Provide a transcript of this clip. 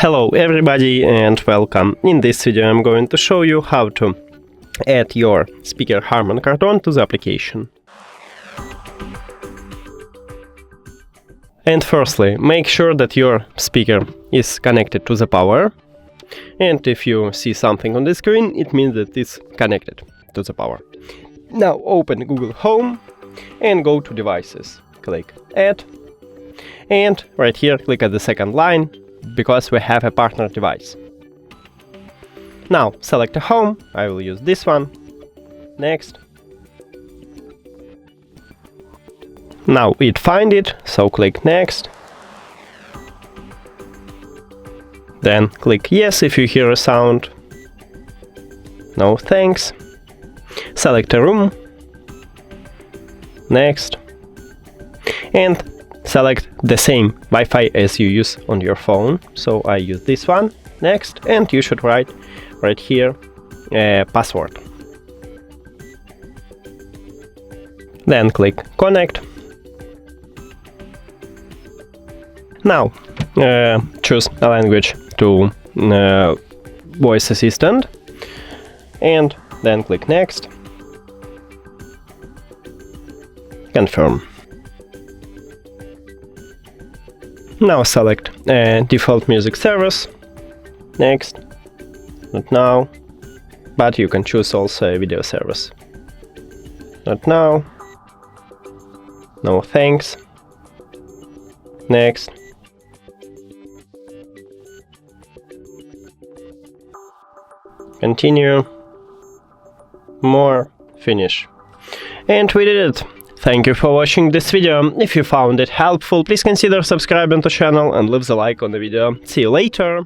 Hello everybody and welcome. In this video I'm going to show you how to add your speaker Harman Kardon to the application. And firstly, make sure that your speaker is connected to the power. And if you see something on the screen, it means that it's connected to the power. Now open Google Home and go to Devices. Click Add. And right here click at the second line, because we have a partner device. Now select a home, I will use this one. Next. Now it find it, so click Next. Then click Yes if you hear a sound. No thanks. Select a room. Next. And select the same Wi-Fi as you use on your phone. So I use this one. Next. And you should write right here a password. Then click Connect. Now choose a language to voice assistant. And then click Next. Confirm. Now select default music service. Next. Not now. But you can choose also a video service. Not now. No thanks. Next. Continue. More. Finish. And we did it. Thank you for watching this video. If you found it helpful, please consider subscribing to the channel and leave the like on the video. See you later!